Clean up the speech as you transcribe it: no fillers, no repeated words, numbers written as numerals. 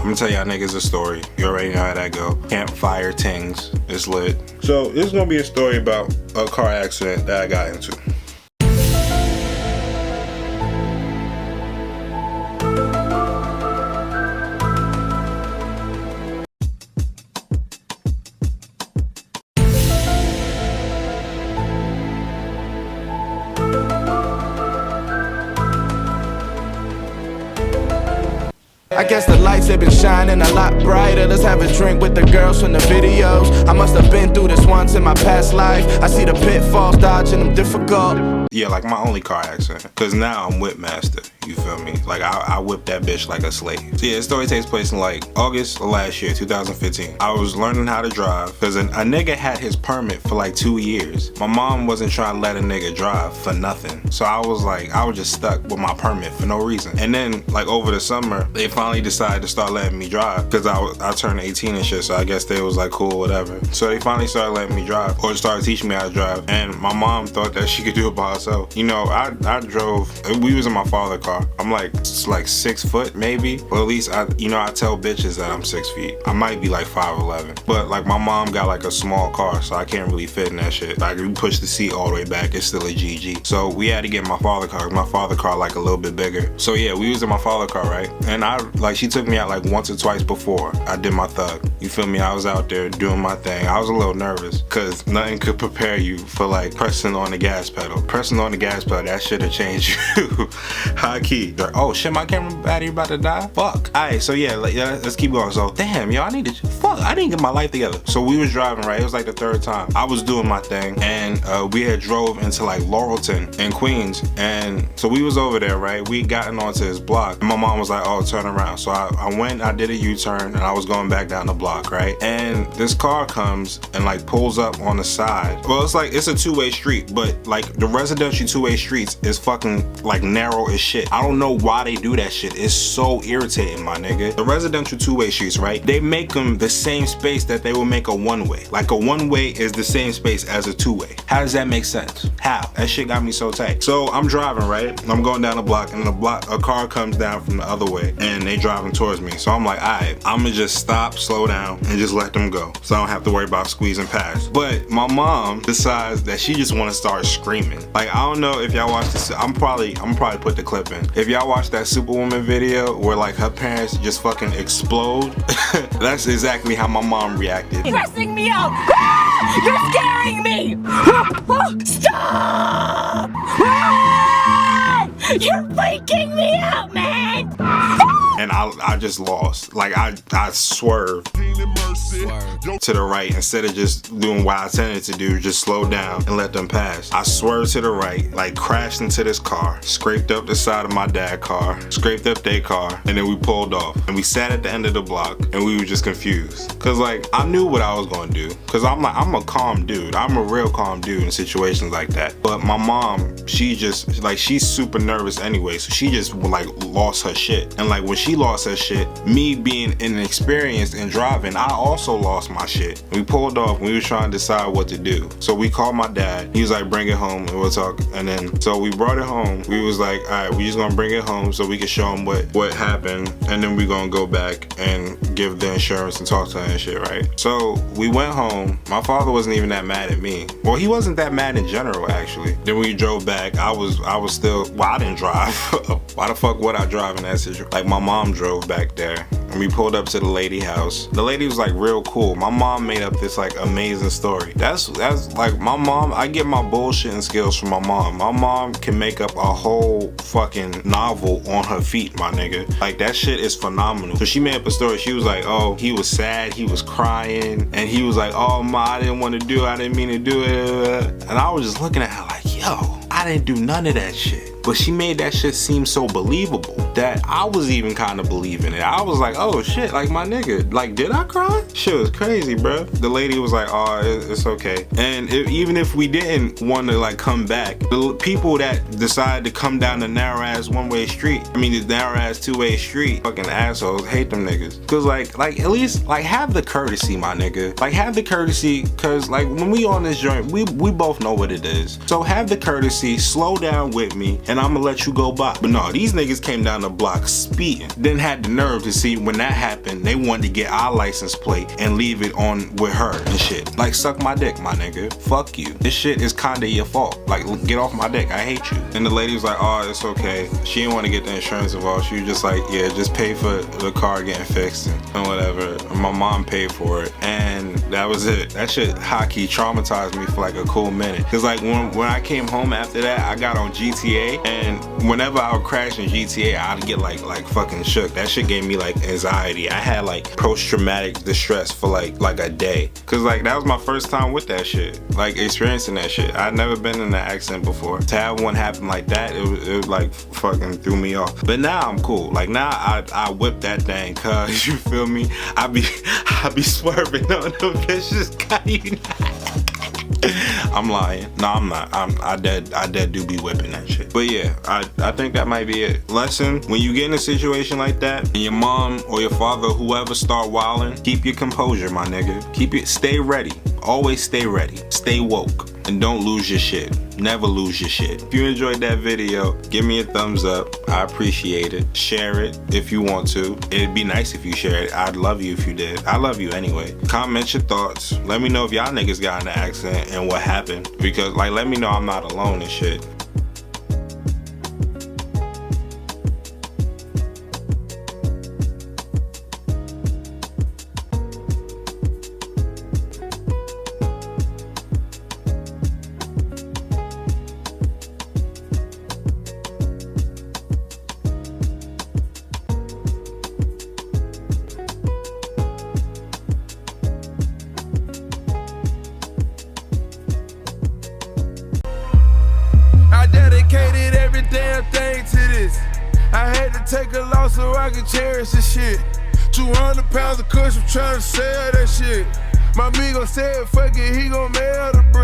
gonna tell y'all niggas a story. You already know how that go. Campfire tings. It's lit. So this is gonna be a story about a car accident that I got into. I guess the lights have been shining a lot brighter. Let's have a drink with the girls from the videos. I must have been through this once in my past life. I see the pitfalls, dodging them difficult. Yeah, like my only car accident. Cause now I'm whip master. You feel me? Like I whip that bitch like a slave. So yeah, the story takes place in like August of last year, 2015. I was learning how to drive cause a nigga had his permit for like 2 years. My mom wasn't trying to let a nigga drive for nothing. So I was just stuck with my permit for no reason. And then like over the summer, they finally decided to start letting me drive cause I turned 18 and shit. So I guess they was like cool, whatever. So they finally started letting me drive or started teaching me how to drive. And my mom thought that she could do it by herself. You know, I drove, we was in my father's car. I'm like 6 foot maybe, or at least I tell bitches that I'm 6 feet. I might be like 5'11", but like my mom got like a small car, so I can't really fit in that shit. Like we push the seat all the way back, it's still a GG. So we had to get my father's car. My father's car like a little bit bigger. So yeah, we was in my father's car, right? And she took me out like once or twice before I did my thug. You feel me? I was out there doing my thing. I was a little nervous cause nothing could prepare you for like pressing on the gas pedal. Pressing on the gas pedal, that should have changed you. High key. Oh shit, my camera battery about to die? Fuck. Alright, so yeah, let's keep going. So damn, yo, I didn't get my life together. So we was driving, right? It was like the third time. I was doing my thing and we had drove into like Laurelton in Queens. And so we was over there, right? We gotten onto this block. And my mom was like, oh, turn around. So I went, I did a U-turn and I was going back down the block, right? And this car comes and like pulls up on the side. Well, it's a two-way street, but like the residential two-way streets is fucking like narrow as shit. I don't know why they do that shit. It's so irritating, my nigga. The residential two-way streets, right? They make them the same space that they will make a one-way. Like a one-way is the same space as a two-way. How does that make sense? How? That shit got me so tight. So I'm driving, right? I'm going down the block and a car comes down from the other way and they driving towards me. So I'm like, alright, I'ma just stop, slow down, and just let them go. So I don't have to worry about squeezing past. But my mom decides that she just wanna start screaming. Like, I don't know if y'all watch this. I'm probably put the clip in. If y'all watch that Superwoman video where like her parents just fucking explode, that's exactly how my mom reacted. You're stressing me out! You're scaring me! Stop! You're freaking me out, man! And I just lost. Like I swerved to the right instead of just doing what I intended to do, just slow down and let them pass. I swerved to the right, like crashed into this car, scraped up the side of my dad's car, scraped up their car, and then we pulled off. And we sat at the end of the block and we were just confused. Cause like I knew what I was gonna do. Cause I'm a calm dude. I'm a real calm dude in situations like that. But my mom, she's super nervous anyway, so she just like lost her shit. And like when she lost her shit, me being inexperienced in driving, I also lost my shit. We pulled off and we were trying to decide what to do. So we called my dad. He was like, bring it home and we'll talk. And then so we brought it home. We was like, all right, we just gonna bring it home so we can show him what happened, and then we gonna go back and give the insurance and talk to her and shit, right? So we went home. My father wasn't even that mad at me. Well, he wasn't that mad in general, actually. Then we drove back. I was still, well, I didn't drive. Why the fuck would I drive in that situation? Like my mom drove back there and we pulled up to the lady house. The lady was like real cool. My mom made up this like amazing story. That's like my mom, I get my bullshitting skills from my mom. My mom can make up a whole fucking novel on her feet, my nigga. Like that shit is phenomenal. So she made up a story. She was like, oh, he was sad, he was crying, and he was like, oh ma, I didn't want to do it, I didn't mean to do it. And I was just looking at her like, yo, I didn't do none of that shit. But she made that shit seem so believable that I was even kind of believing it. I was like, oh shit, like my nigga, like did I cry? Shit was crazy, bro. The lady was like, oh, it's okay. And even if we didn't want to like come back, the people that decided to come down the narrow ass one-way street, I mean the narrow ass two-way street, fucking assholes, hate them niggas. Cause like at least like have the courtesy, my nigga. Like have the courtesy, cause like when we on this joint, we both know what it is. So have the courtesy, slow down with me. and I'ma let you go by. But no, these niggas came down the block speeding. Then had the nerve to see when that happened, they wanted to get our license plate and leave it on with her and shit. Like, suck my dick, my nigga. Fuck you. This shit is kinda your fault. Like, get off my dick. I hate you. And the lady was like, oh, it's okay. She didn't want to get the insurance involved. She was just like, yeah, just pay for the car getting fixed and whatever. My mom paid for it, and that was it. That shit hockey traumatized me for like a cool minute. Cause like when I came home after that, I got on GTA, and whenever I would crash in GTA, I'd get like fucking shook. That shit gave me like anxiety. I had like post-traumatic distress for like a day. Cause like that was my first time with that shit. Like experiencing that shit. I'd never been in an accident before. To have one happen like that, it like fucking threw me off. But now I'm cool. Like now I whip that thing, cause you feel me? I be swerving on them bitches, you I'm lying. No, I'm not. I dead do be whipping that shit. But yeah, I think that might be it. Lesson: when you get in a situation like that, and your mom or your father, whoever, start wilding, keep your composure, my nigga. Stay ready. Always stay ready. Stay woke. And don't lose your shit. Never lose your shit. If you enjoyed that video, give me a thumbs up. I appreciate it. Share it if you want to. It'd be nice if you share it. I'd love you if you did. I love you anyway. Comment your thoughts. Let me know if y'all niggas got in an accident and what happened. Because like, let me know I'm not alone and shit. Dedicated every damn thing to this. I had to take a loss so I could cherish this shit. 200 pounds of cushion trying to sell that shit. My amigo said, fuck it, he gon' mail the brick.